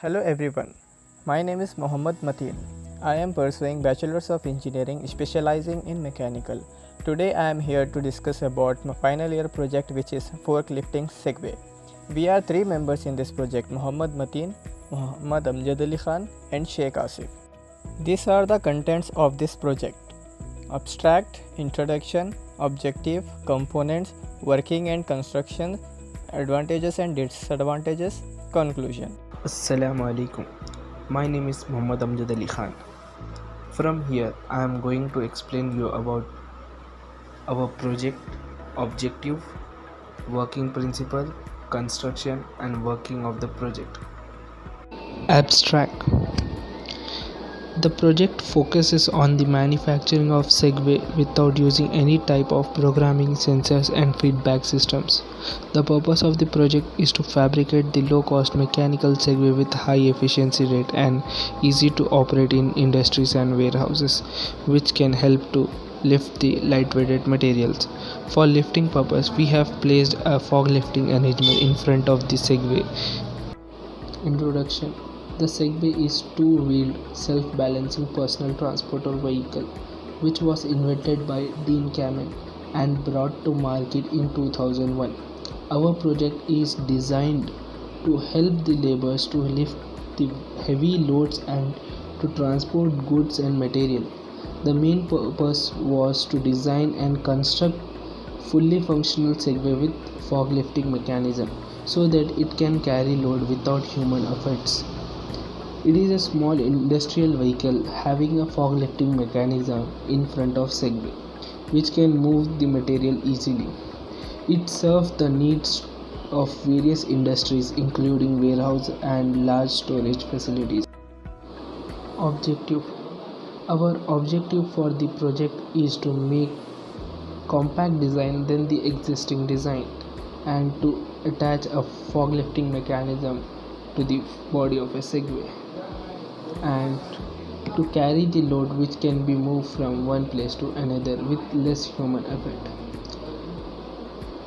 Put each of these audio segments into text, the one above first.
Hello everyone. My name is Mohammad Mateen. I am pursuing Bachelor's of Engineering specializing in mechanical. Today I am here to discuss about my final year project which is forklifting Segway. We are three members in this project: Mohammad Mateen, Muhammad Amjad Ali Khan and Sheikh Asif. These are the contents of this project: abstract, introduction, objective, components, working and construction, advantages and disadvantages, conclusion. Assalamu alaikum. My name is Muhammad Amjad Ali Khan. From here, I am going to explain you about our project, objective, working principle, construction, and working of the project. Abstract. The project focuses on the manufacturing of Segway without using any type of programming, sensors, and feedback systems. The purpose of the project is to fabricate the low-cost mechanical Segway with high efficiency rate and easy to operate in industries and warehouses, which can help to lift the lightweighted materials. For lifting purpose, we have placed a fog lifting arrangement in front of the Segway. Introduction. The Segway is two-wheeled, self-balancing personal transporter vehicle which was invented by Dean Kamen and brought to market in 2001. Our project is designed to help the laborers to lift the heavy loads and to transport goods and material. The main purpose was to design and construct fully functional Segway with fog lifting mechanism so that it can carry load without human efforts. It is a small industrial vehicle having a fog lifting mechanism in front of Segway, which can move the material easily. It serves the needs of various industries including warehouse and large storage facilities. Objective. Our objective for the project is to make compact design than the existing design and to attach a fog lifting mechanism to the body of a Segway and to carry the load which can be moved from one place to another with less human effort,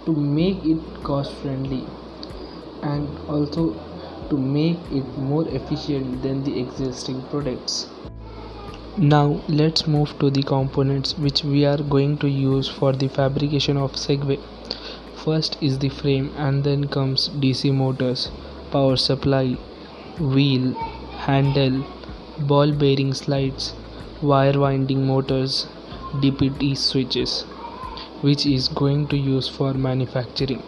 to make it cost friendly and also to make it more efficient than the existing products. Now let's move to the components which we are going to use for the fabrication of Segway. First is the frame and then comes DC motors, power supply, wheel, handle, ball bearing slides, wire winding motors, DPT switches, which is going to use for manufacturing.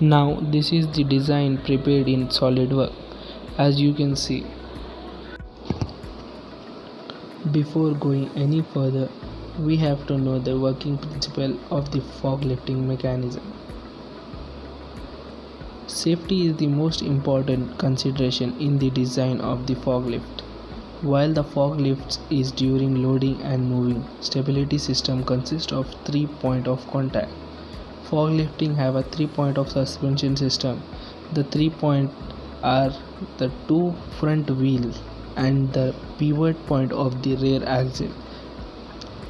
Now this is the design prepared in SolidWorks, as you can see. Before going any further, we have to know the working principle of the fog lifting mechanism. Safety is the most important consideration in the design of the fog lift. While the fog lift is during loading and moving, stability system consists of 3 points of contact. Fog lifting have a 3 point of suspension system. The 3 points are the two front wheels and the pivot point of the rear axle.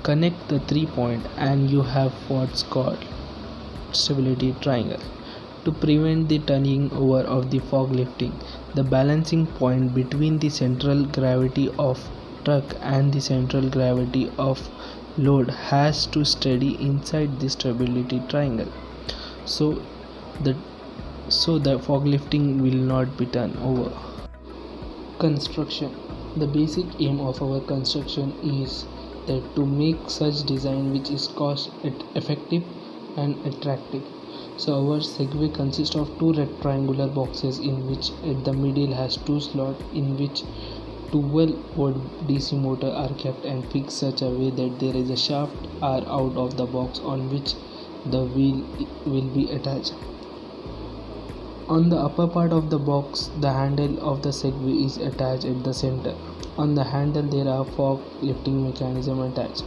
Connect the 3 points and you have what's called stability triangle. To prevent the turning over of the fog lifting, the balancing point between the central gravity of truck and the central gravity of load has to steady inside the stability triangle. So the fog lifting will not be turned over. Construction. The basic aim of our construction is that to make such design which is cost effective and attractive. So our Segway consists of two rectangular boxes in which at the middle has two slots in which 12-volt DC motor are kept and fixed such a way that there is a shaft are out of the box on which the wheel will be attached. On the upper part of the box, the handle of the Segway is attached at the center. On the handle there are fog lifting mechanism attached,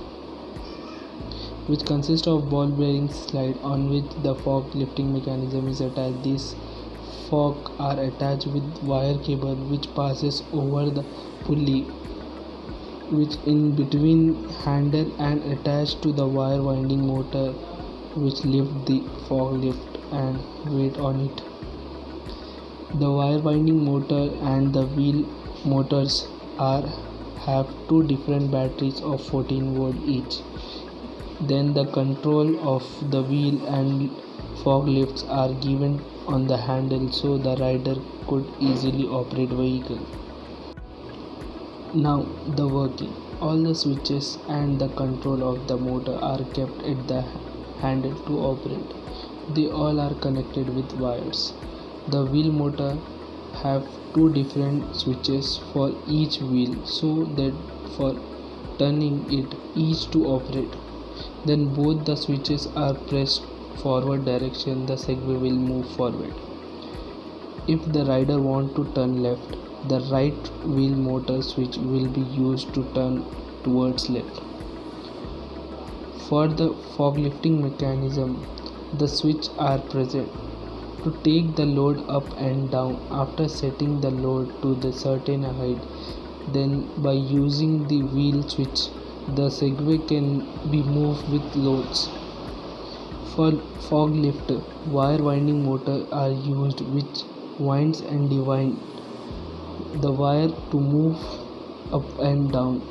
which consists of ball bearing slide on which the fog lifting mechanism is attached. These forks are attached with wire cable which passes over the pulley which in between handle and attached to the wire winding motor which lift the fog lift and weight on it. The wire winding motor and the wheel motors have two different batteries of 14 volt each. Then the control of the wheel and forklifts are given on the handle so the rider could easily operate vehicle. Now the working. All the switches and the control of the motor are kept at the handle to operate. They all are connected with wires. The wheel motor have two different switches for each wheel so that for turning it each to operate. Then both the switches are pressed forward direction, the Segway will move forward. If the rider wants to turn left, the right wheel motor switch will be used to turn towards left. For the forklifting mechanism, the switches are present to take the load up and down after setting the load to the certain height. Then by using the wheel switch, the Segway can be moved with loads. For forklift, wire winding motor are used which winds and divides the wire to move up and down.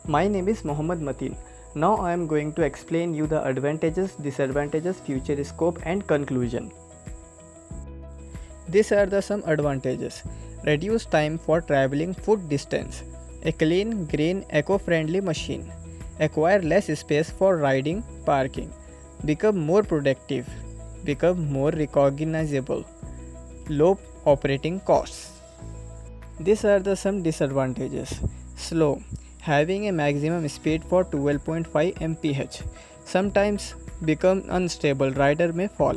My name is Mohammad Mateen. Now I am going to explain you the advantages, disadvantages, future scope and conclusion. These are the some advantages. Reduce time for traveling foot distance. A clean, green, eco-friendly machine. Acquire less space for riding, parking. Become more productive. Become more recognizable. Low operating costs. These are the some disadvantages. Slow. Having a maximum speed for 12.5 mph. Sometimes become unstable, rider may fall.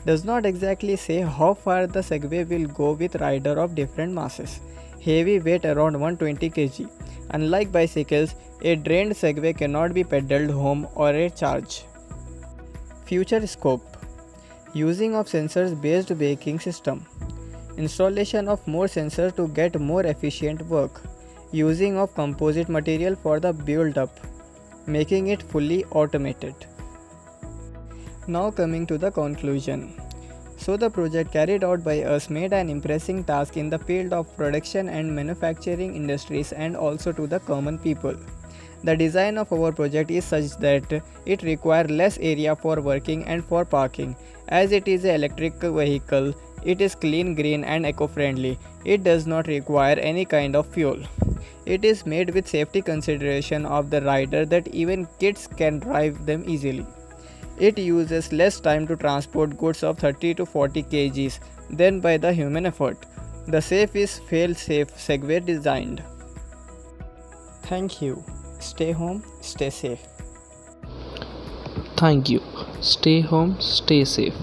Does not exactly say how far the Segway will go with rider of different masses. Heavy weight around 120 kg. Unlike bicycles, a drained Segway cannot be pedaled home or a charge. Future scope. Using of sensors based braking system. Installation of more sensors to get more efficient work. Using of composite material for the build up, making it fully automated. Now coming to the conclusion. So the project carried out by us made an impressive task in the field of production and manufacturing industries and also to the common people. The design of our project is such that it requires less area for working and for parking. As it is an electric vehicle, it is clean, green and eco-friendly. It does not require any kind of fuel. It is made with safety consideration of the rider that even kids can drive them easily. It uses less time to transport goods of 30 to 40 kgs than by the human effort. The safe is fail-safe Segway designed. Thank you. Stay home, stay safe. Thank you. Stay home, stay safe.